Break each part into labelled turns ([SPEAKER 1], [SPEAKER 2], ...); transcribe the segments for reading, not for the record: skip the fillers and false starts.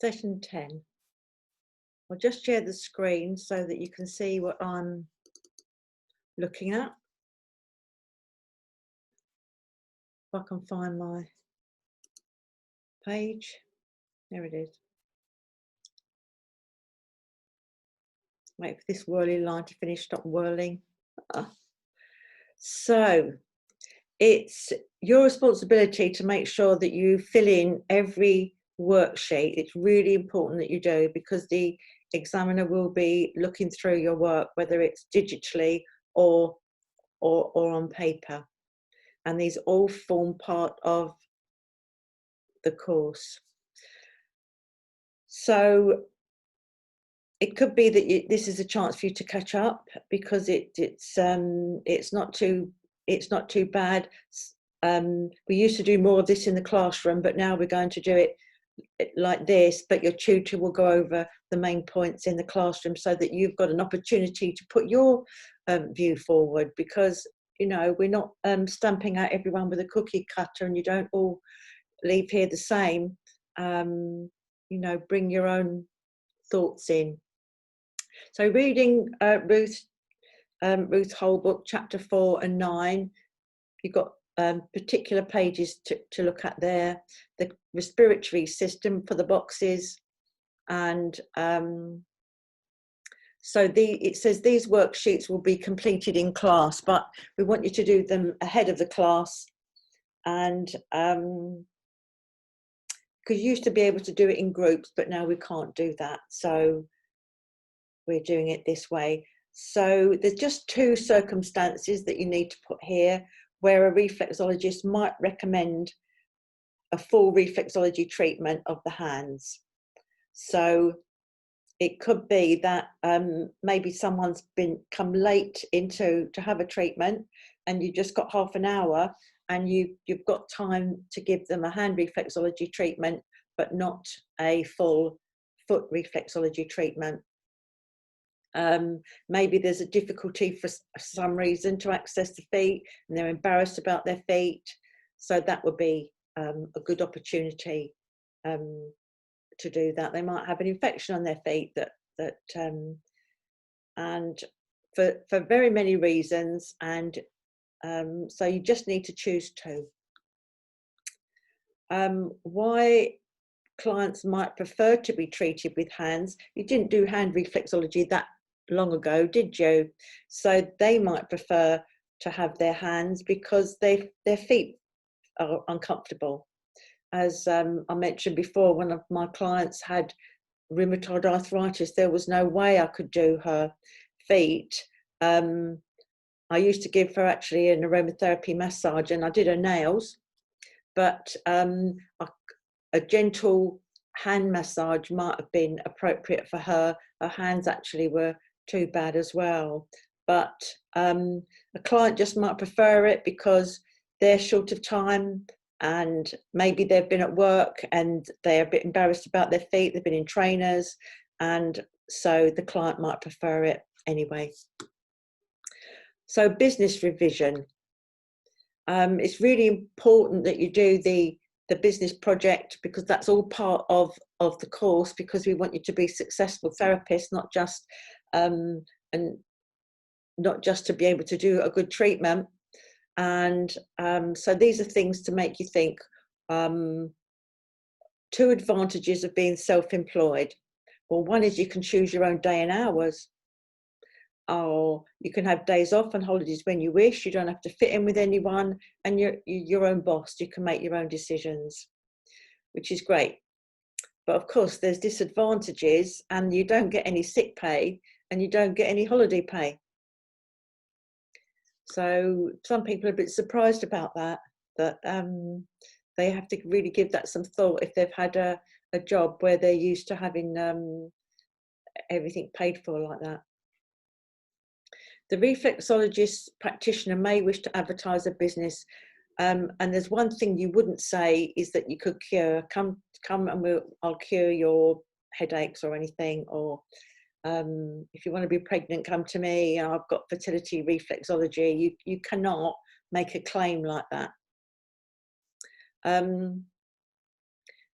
[SPEAKER 1] Session 10. I'll just share the screen so that you can see what I'm looking at. If I can find my page. There it is. Wait for this whirly line to finish, stop whirling. So it's your responsibility to make sure that you fill in every worksheet. It's really important that you do, because the examiner will be looking through your work, whether it's digitally or on paper. And these all form part of the course. So it could be that this is a chance for you to catch up, because it's not too bad. We used to do more of this in the classroom, but now we're going to do it like this, but your tutor will go over the main points in the classroom so that you've got an opportunity to put your view forward, because we're not stamping out everyone with a cookie cutter, and you don't all leave here the same. Bring your own thoughts in. So reading Ruth Holbrook, chapter 4 and 9, you've got particular pages to look at there. The respiratory system for the boxes, and so it says these worksheets will be completed in class, but we want you to do them ahead of the class, and because you used to be able to do it in groups, but now we can't do that, so we're doing it this way. So there's just two circumstances that you need to put here where a reflexologist might recommend a full reflexology treatment of the hands. So it could be that maybe someone's come late to have a treatment, and you just got half an hour, and you've got time to give them a hand reflexology treatment, but not a full foot reflexology treatment. Maybe there's a difficulty for some reason to access the feet, and they're embarrassed about their feet, so that would be a good opportunity to do that. They might have an infection on their feet and for very many reasons, and so you just need to choose two. Why clients might prefer to be treated with hands. You didn't do hand reflexology that long ago, did you? So they might prefer to have their hands because their feet are uncomfortable. As I mentioned before, one of my clients had rheumatoid arthritis. There was no way I could do her feet. I used to give her actually an aromatherapy massage, and I did her nails, but a gentle hand massage might have been appropriate for her. Her hands actually were too bad as well. But a client just might prefer it because they're short of time, and maybe they've been at work and they're a bit embarrassed about their feet. They've been in trainers, and so the client might prefer it anyway. So business revision. It's really important that you do the business project, because that's all part of the course, because we want you to be successful therapists, not just to be able to do a good treatment. And so these are things to make you think. Two advantages of being self-employed. Well, one is you can choose your own day and hours. Or you can have days off and holidays when you wish. You don't have to fit in with anyone, and you're your own boss. You can make your own decisions, which is great. But of course, there's disadvantages, and you don't get any sick pay, and you don't get any holiday pay. So some people are a bit surprised about that they have to really give that some thought if they've had a job where they're used to having everything paid for like that. The reflexologist practitioner may wish to advertise a business, and there's one thing you wouldn't say is that you could cure. Come and I'll cure your headaches or anything. Or if you want to be pregnant, come to me. I've got fertility reflexology. You cannot make a claim like that.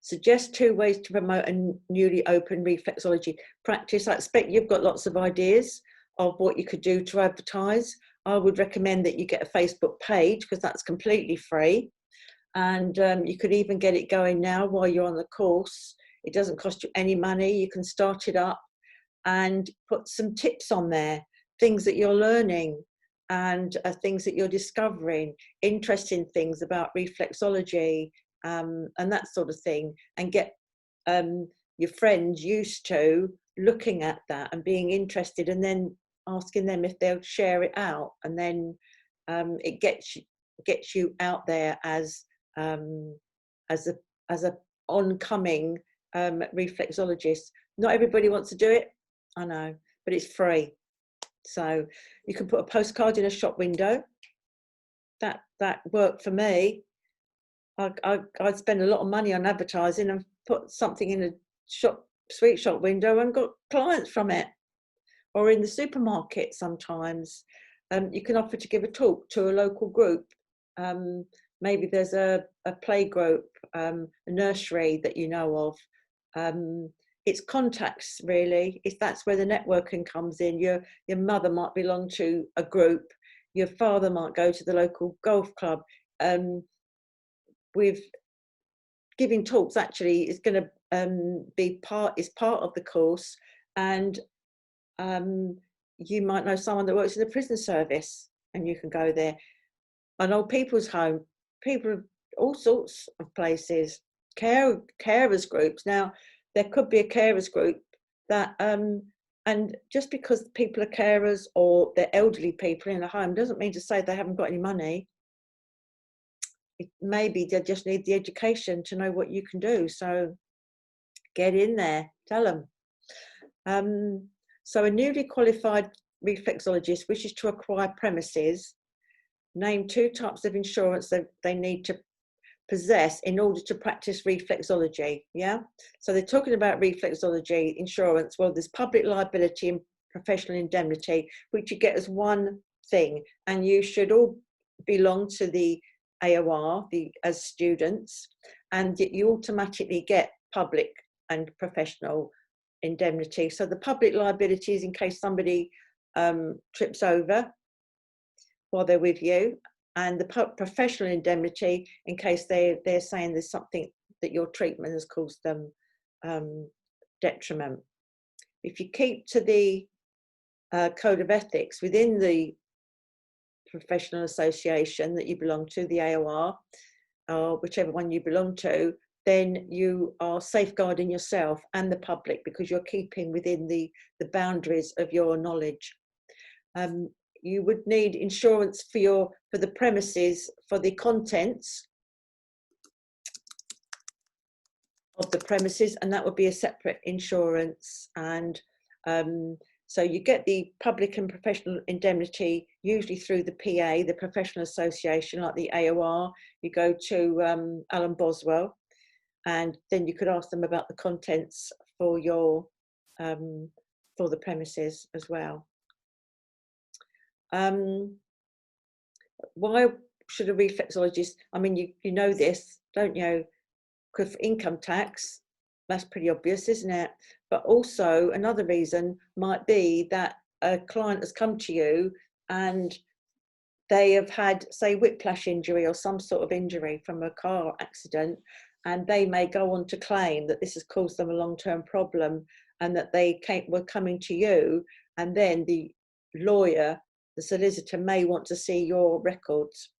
[SPEAKER 1] Suggest 2 ways to promote a newly open reflexology practice. I expect you've got lots of ideas of what you could do to advertise. I would recommend that you get a Facebook page, because that's completely free. And you could even get it going now while you're on the course. It doesn't cost you any money. You can start it up and put some tips on there, things that you're learning and things that you're discovering, interesting things about reflexology, and that sort of thing, and get your friends used to looking at that and being interested, and then asking them if they'll share it out, and then it gets you out there as a oncoming reflexologist. Not everybody wants to do it, I know, but it's free. So you can put a postcard in a shop window. That worked for me. I'd spend a lot of money on advertising and put something in a sweet shop window and got clients from it. Or in the supermarket sometimes. You can offer to give a talk to a local group. Maybe there's a play group, a nursery that you know of. It's contacts, really. That's where the networking comes in. Your mother might belong to a group. Your father might go to the local golf club. With giving talks, actually, is going to be part of the course, and you might know someone that works in the prison service, and you can go there. An old people's home, people of all sorts of places, carers groups. Now, there could be a carers group that, and just because people are carers or they're elderly people in a home doesn't mean to say they haven't got any money. Maybe they just need the education to know what you can do. So get in there, tell them. So a newly qualified reflexologist wishes to acquire premises. Name 2 types of insurance that they need to possess in order to practice reflexology. Yeah. So they're talking about reflexology insurance. Well, there's public liability and professional indemnity, which you get as one thing, and you should all belong to the AOR as students, and you automatically get public and professional indemnity. So the public liability is in case somebody trips over while they're with you, and the professional indemnity in case they're saying there's something that your treatment has caused them detriment. If you keep to the code of ethics within the professional association that you belong to, the AOR, or whichever one you belong to, then you are safeguarding yourself and the public, because you're keeping within the boundaries of your knowledge. You would need insurance for the premises, for the contents of the premises, and that would be a separate insurance. And so you get the public and professional indemnity usually through the PA, the professional association, like the AOR. You go to Alan Boswell, and then you could ask them about the contents for your for the premises as well. Why should a reflexologist? I mean, you know this, don't you? Because income tax, that's pretty obvious, isn't it? But also another reason might be that a client has come to you and they have had, say, whiplash injury or some sort of injury from a car accident, and they may go on to claim that this has caused them a long-term problem, and that they were coming to you, and then the lawyer, the solicitor, may want to see your records.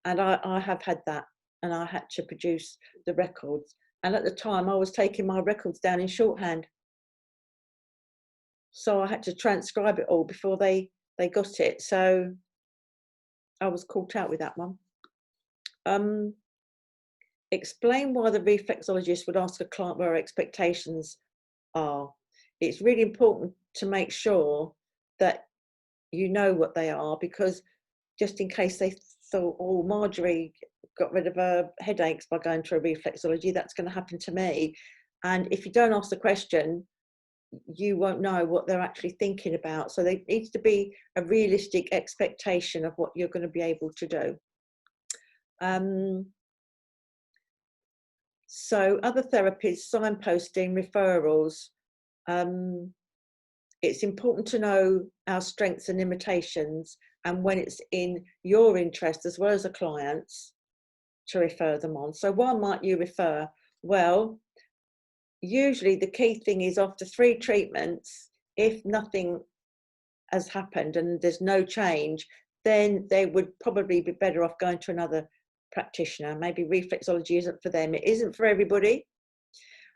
[SPEAKER 1] And I have had that, and I had to produce the records. And at the time, I was taking my records down in shorthand. So I had to transcribe it all before they got it. So I was caught out with that one. Explain why the reflexologist would ask a client what her expectations are. It's really important to make sure that you know what they are, because just in case they thought, oh, Marjorie got rid of her headaches by going to a reflexology, that's going to happen to me. And if you don't ask the question, you won't know what they're actually thinking about. So there needs to be a realistic expectation of what you're going to be able to do. So other therapies, signposting, referrals. It's important to know our strengths and limitations, and when it's in your interest as well as a client's, to refer them on. So why might you refer? Well, usually the key thing is after 3 treatments, if nothing has happened and there's no change, then they would probably be better off going to another practitioner. Maybe reflexology isn't for them. It isn't for everybody.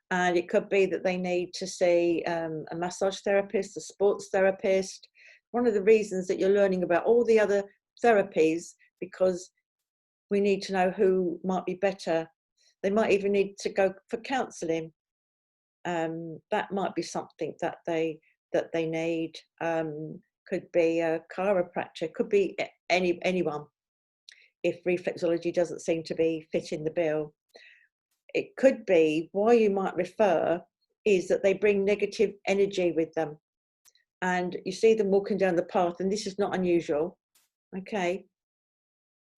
[SPEAKER 1] And it could be that they need to see a massage therapist, a sports therapist. One of the reasons that you're learning about all the other therapies, because we need to know who might be better. They might even need to go for counselling. That might be something that they need. Could be a chiropractor, could be anyone, if reflexology doesn't seem to be fitting the bill. It could be why you might refer is that they bring negative energy with them, and you see them walking down the path, and this is not unusual. Okay,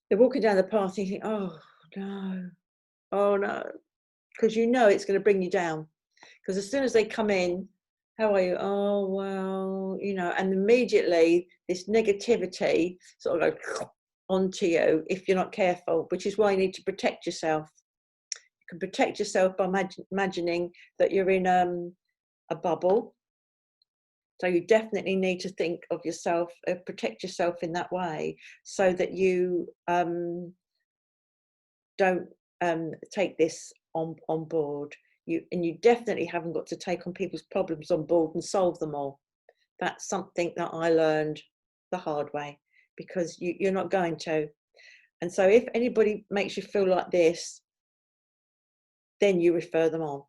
[SPEAKER 1] they're walking down the path and you think, oh no, because you know it's going to bring you down. Because as soon as they come in, how are you? Oh, well, you know, and immediately this negativity sort of goes onto you if you're not careful, which is why you need to protect yourself. You can protect yourself by imagining that you're in a bubble. So you definitely need to think of yourself, protect yourself in that way, so that you don't take this on board. You definitely haven't got to take on people's problems on board and solve them all. That's something that I learned the hard way, because you're not going to. And so if anybody makes you feel like this, then you refer them on.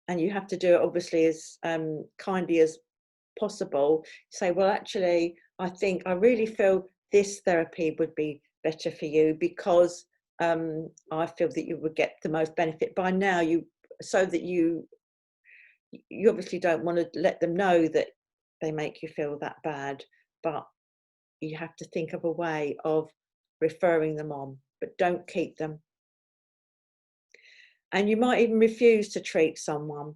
[SPEAKER 1] And you have to do it obviously as kindly as possible. Say, well, actually, I really feel this therapy would be better for you, because I feel that you would get the most benefit by now. So that you obviously don't want to let them know that they make you feel that bad, but you have to think of a way of referring them on, but don't keep them. And you might even refuse to treat someone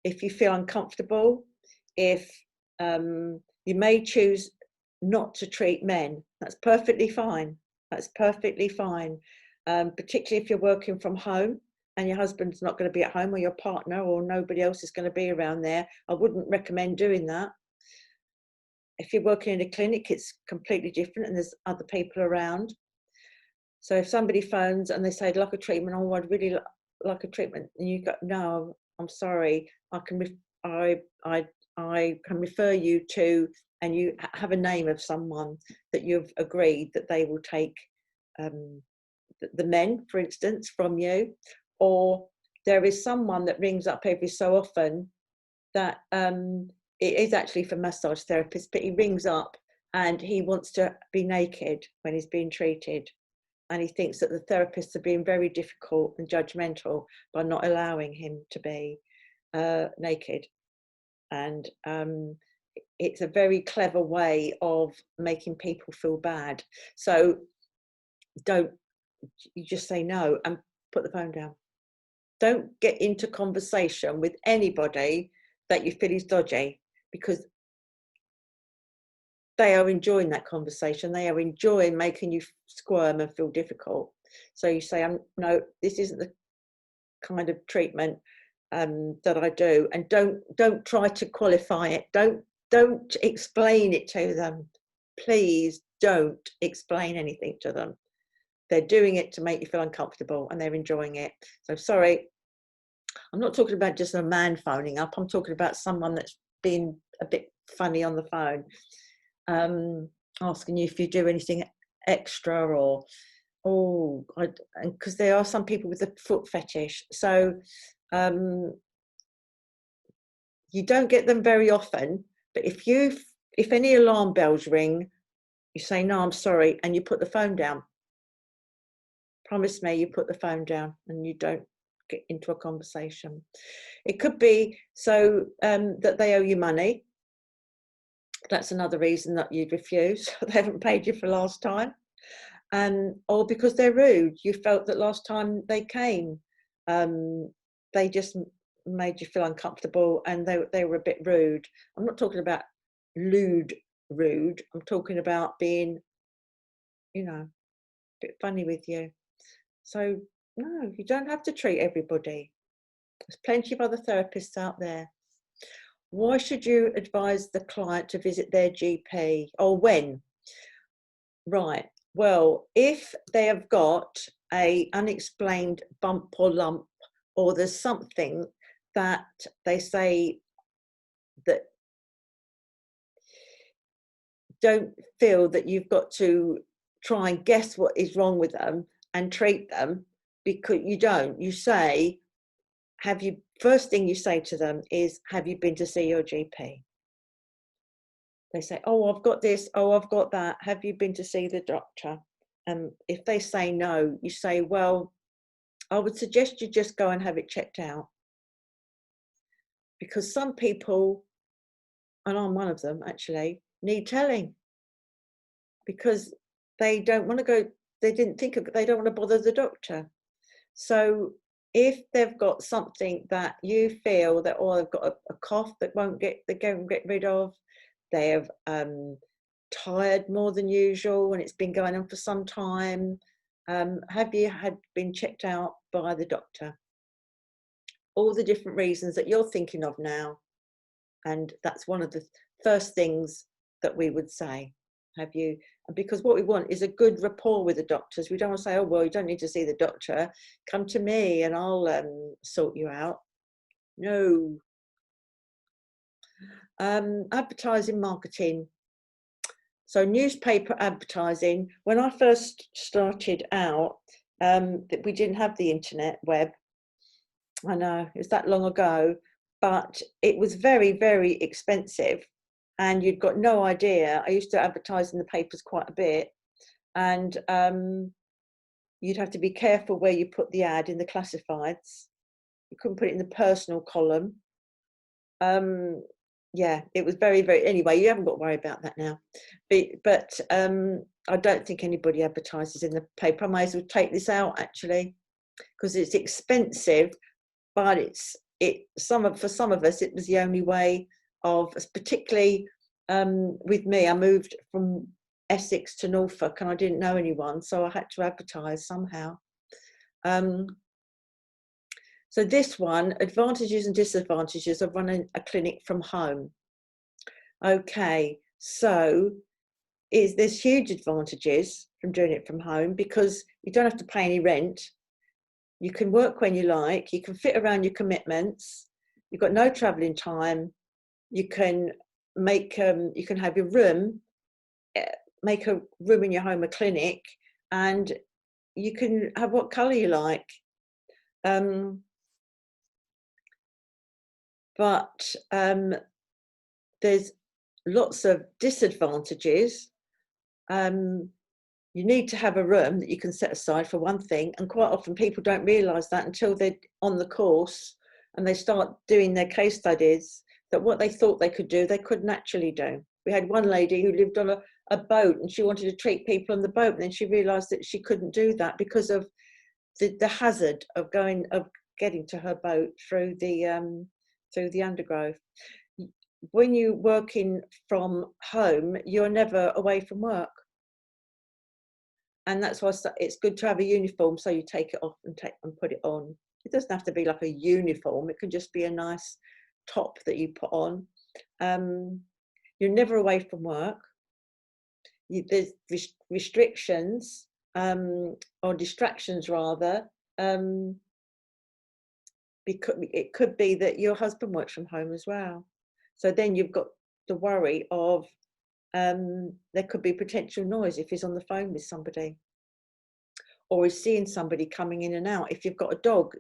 [SPEAKER 1] if you feel uncomfortable. If you may choose not to treat men, that's perfectly fine. That's perfectly fine, particularly if you're working from home and your husband's not going to be at home, or your partner, or nobody else is going to be around there. I wouldn't recommend doing that. If you're working in a clinic, it's completely different and there's other people around. So if somebody phones and they say, I'd like a treatment, oh, I'd really like a treatment, and you go, no, I'm sorry, I can refer you to, and you have a name of someone that you've agreed that they will take the men, for instance, from you. Or there is someone that rings up every so often that it is actually for massage therapists, but he rings up and he wants to be naked when he's being treated. And he thinks that the therapists are being very difficult and judgmental by not allowing him to be naked. And it's a very clever way of making people feel bad. So you just say no and put the phone down. Don't get into conversation with anybody that you feel is dodgy, because they are enjoying that conversation. They are enjoying making you squirm and feel difficult. So you say, no, this isn't the kind of treatment that I do. And don't try to qualify it. Don't explain it to them. Please don't explain anything to them. They're doing it to make you feel uncomfortable and they're enjoying it. So sorry, I'm not talking about just a man phoning up. I'm talking about someone that's been a bit funny on the phone, asking you if you do anything extra, or because there are some people with a foot fetish. So you don't get them very often, but if any alarm bells ring, you say, no, I'm sorry, and you put the phone down. Promise me you put the phone down and you don't get into a conversation. It could be so that they owe you money. That's another reason that you'd refuse. They haven't paid you for last time. Or because they're rude. You felt that last time they came they just made you feel uncomfortable, and they were a bit rude. I'm not talking about lewd rude. I'm talking about being, a bit funny with you. So no, you don't have to treat everybody. There's plenty of other therapists out there. Why should you advise the client to visit their GP, or when? Right. Well, if they have got a unexplained bump or lump, or there's something that they say that don't feel that you've got to try and guess what is wrong with them and treat them, because you don't. You say, first thing you say to them is, have you been to see your GP? They say, oh, I've got this, oh, I've got that. Have you been to see the doctor? And if they say no, you say, well, I would suggest you just go and have it checked out. Because some people, and I'm one of them actually, need telling. Because they don't want to go, they don't want to bother the doctor. So if they've got something that you feel that, or they've got a cough that they won't get rid of, they have tired more than usual and it's been going on for some time, have you been checked out by the doctor? All the different reasons that you're thinking of now, and that's one of the first things that we would say. Have you? Because what we want is a good rapport with the doctors. We don't want to say, oh, well, you don't need to see the doctor, come to me and I'll sort you out. No. Advertising, marketing. So newspaper advertising, when I first started out, we didn't have the internet web. I know, it was that long ago, but it was very, very expensive and you'd got no idea. I used to advertise in the papers quite a bit, and you'd have to be careful where you put the ad in the classifieds. You couldn't put it in the personal column. Yeah, it was very, very, anyway, you haven't got to worry about that now. But I don't think anybody advertises in the paper. I might as well take this out actually, because it's expensive, but for some of us, it was the only way of, particularly with me, I moved from Essex to Norfolk and I didn't know anyone, so I had to advertise somehow. So this one, advantages and disadvantages of running a clinic from home. Okay, so there's huge advantages from doing it from home, because you don't have to pay any rent. You can work when you like, you can fit around your commitments, you've got no travelling time, you can you can have your room, make a room in your home a clinic, and you can have what colour you like. But there's lots of disadvantages. You need to have a room that you can set aside, for one thing, and quite often people don't realise that until they're on the course and they start doing their case studies, that what they thought they could do, they couldn't actually do. We had one lady who lived on a boat and she wanted to treat people on the boat, and then she realised that she couldn't do that because of the hazard of getting to her boat through the undergrowth. When you're working from home, you're never away from work. And that's why it's good to have a uniform, so you take it off and put it on. It doesn't have to be like a uniform. It can just be a nice top that you put on. You're never away from work. There's restrictions, or distractions rather. Because it could be that your husband works from home as well. So then you've got the worry of there could be potential noise if he's on the phone with somebody, or is seeing somebody coming in and out. If you've got a dog,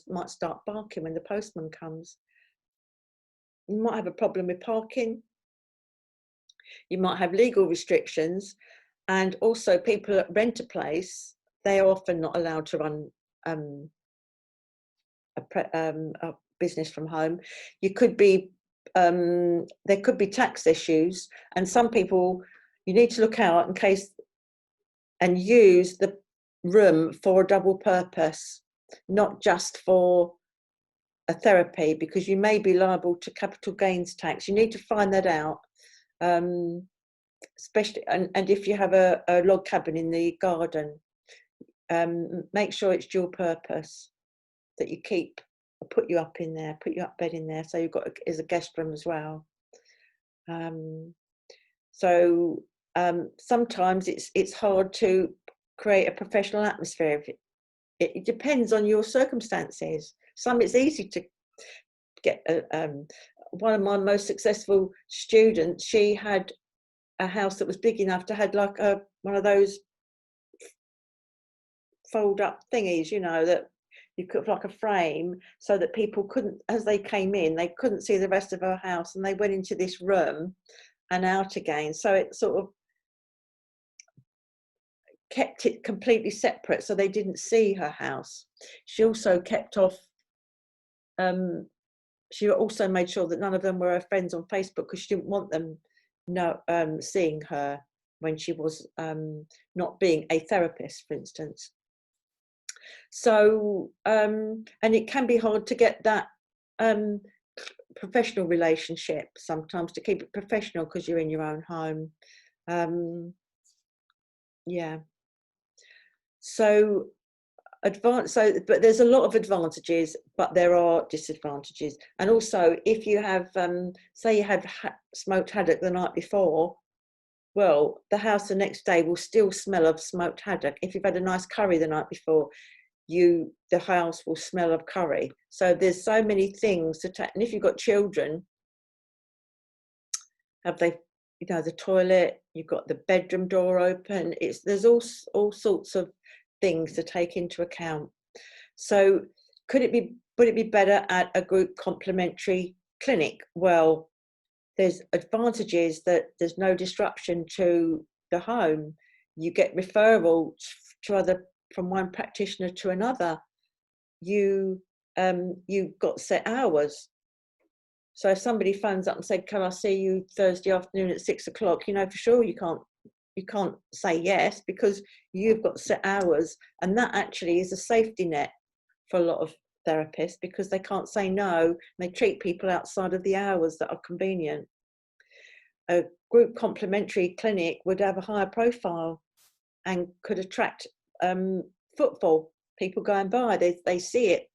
[SPEAKER 1] might start barking when the postman comes. You might have a problem with parking. You might have legal restrictions, and also people that rent a place, they are often not allowed to run a business from home. You could be there could be tax issues, and some people, you need to look out in case and use the room for a double purpose. not just for a therapy, because you may be liable to capital gains tax. You need to find that out, especially, and if you have a log cabin in the garden, make sure it's dual purpose, that you keep, put you up in there, put your up bed in there, so you've got as a guest room as well. Sometimes it's hard to create a professional atmosphere. It depends on your circumstances. Some it's easy to get. One of my most successful students, she had a house that was big enough to have like one of those fold up thingies, you know, that you could, like a frame, so that people couldn't, as they came in, they couldn't see the rest of her house, and they went into this room and out again. So it sort of kept it completely separate, so they didn't see her house. She also kept off, she also made sure that none of them were her friends on Facebook, because she didn't want them seeing her when she was not being a therapist, for instance. So, and it can be hard to get that professional relationship sometimes, to keep it professional because you're in your own home. Yeah. So but there's a lot of advantages, but there are disadvantages. And also, if you have, say you had smoked haddock the night before, well, the house the next day will still smell of smoked haddock. If you've had a nice curry the night before, the house will smell of curry. So there's so many things to take. And if you've got children, have they, you know, the toilet, you've got the bedroom door open, there's all sorts of things to take into account. So would it be better at a group complementary clinic? Well, there's advantages that there's no disruption to the home. You get referral from one practitioner to another. You've got set hours. So if somebody phones up and said, "Can I see you Thursday afternoon at 6 o'clock?" You know for sure you can't say yes, because you've got set hours. And that actually is a safety net for a lot of therapists, because they can't say no. They treat people outside of the hours that are convenient. A group complementary clinic would have a higher profile and could attract footfall, people going by, they see it.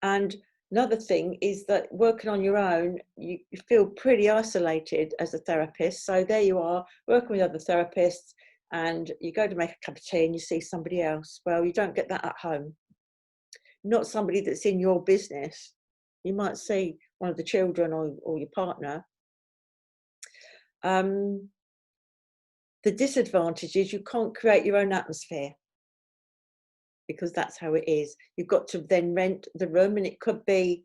[SPEAKER 1] And another thing is that working on your own, you feel pretty isolated as a therapist. So there you are, working with other therapists, and you go to make a cup of tea and you see somebody else. Well, you don't get that at home. Not somebody that's in your business. You might see one of the children or your partner. The disadvantage is you can't create your own atmosphere, because that's how it is. You've got to then rent the room, and it could be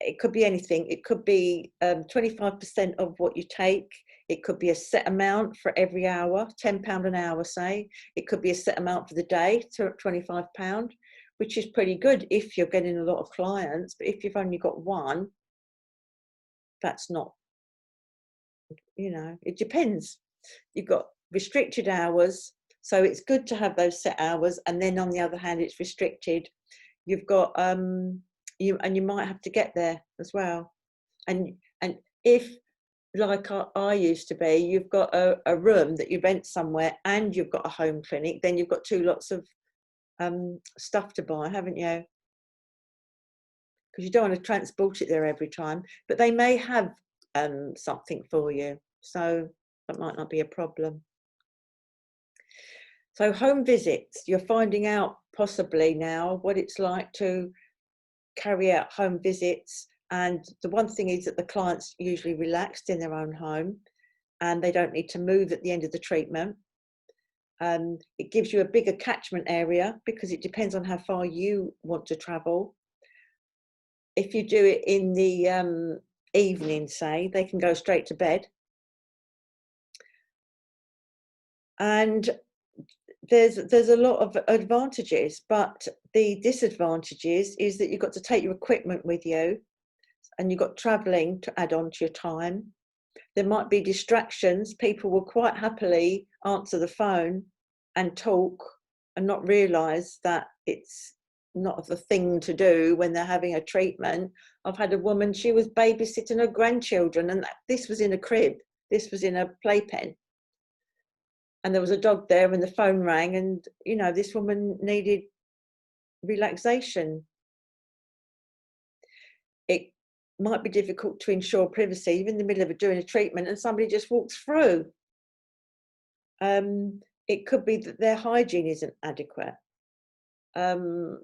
[SPEAKER 1] anything. It could be 25% of what you take. It could be a set amount for every hour, £10 an hour, say. It could be a set amount for the day, £25, which is pretty good if you're getting a lot of clients. But if you've only got one, that's not, you know, it depends. You've got restricted hours, so it's good to have those set hours. And then on the other hand, it's restricted. You've got you might have to get there as well. And if, like I used to be, you've got a room that you rent somewhere and you've got a home clinic, then you've got two lots of stuff to buy, haven't you? Because you don't want to transport it there every time. But they may have something for you, so that might not be a problem. So home visits, you're finding out possibly now what it's like to carry out home visits. And the one thing is that the client's usually relaxed in their own home and they don't need to move at the end of the treatment. It gives you a bigger catchment area, because it depends on how far you want to travel. If you do it in the evening, say, they can go straight to bed. And there's a lot of advantages, but the disadvantages is that you've got to take your equipment with you, and you've got travelling to add on to your time. There might be distractions. People will quite happily answer the phone and talk and not realise that it's not the thing to do when they're having a treatment. I've had a woman, she was babysitting her grandchildren, and this was in a crib, this was in a playpen, and there was a dog there, and the phone rang, and you know, this woman needed relaxation. It might be difficult to ensure privacy. You're in the middle of doing a treatment and somebody just walks through. It could be that their hygiene isn't adequate, and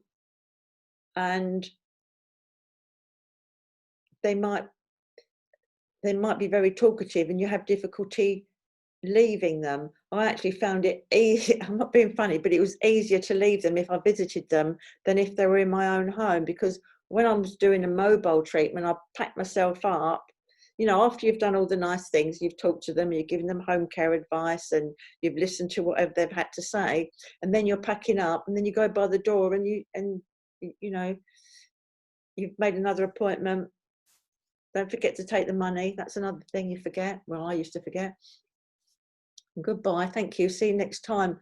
[SPEAKER 1] they might be very talkative, and you have difficulty leaving them. I actually found it easy. I'm not being funny, but it was easier to leave them if I visited them than if they were in my own home, because when I was doing a mobile treatment, I packed myself up. You know, after you've done all the nice things, you've talked to them, you've given them home care advice, and you've listened to whatever they've had to say, and then you're packing up, and then you go by the door, and you know, you've made another appointment. Don't forget to take the money. That's another thing you forget. Well, I used to forget. Goodbye, thank you, see you next time.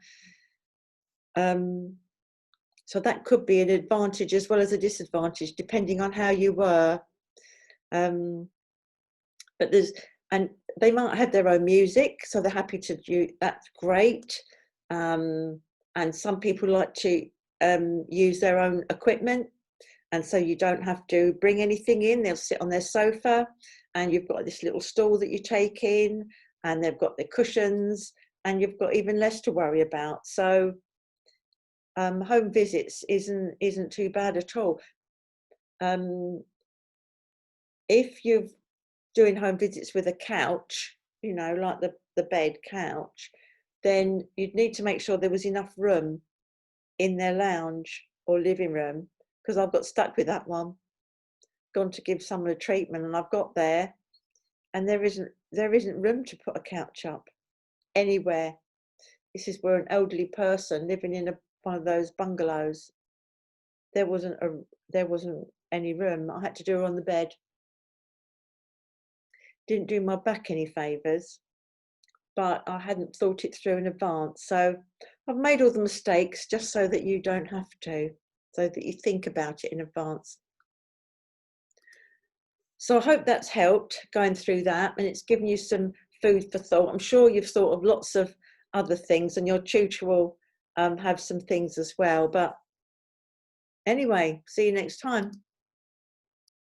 [SPEAKER 1] So that could be an advantage as well as a disadvantage, depending on how you were. But and they might have their own music, so they're happy to do, that's great. And some people like to use their own equipment, and so you don't have to bring anything in. They'll sit on their sofa, and you've got this little stool that you take in, and they've got their cushions, and you've got even less to worry about. So home visits isn't too bad at all. If you're doing home visits with a couch, you know, like the bed couch, then you'd need to make sure there was enough room in their lounge or living room, because I've got stuck with that one. Gone to give someone a treatment, and I've got there, and there isn't room to put a couch up anywhere. This is where an elderly person living in one of those bungalows. There wasn't any room. I had to do her on the bed. Didn't do my back any favours, but I hadn't thought it through in advance. So I've made all the mistakes just so that you don't have to, so that you think about it in advance. So I hope that's helped going through that, and it's given you some food for thought. I'm sure you've thought of lots of other things, and your tutor will have some things as well. But anyway, see you next time.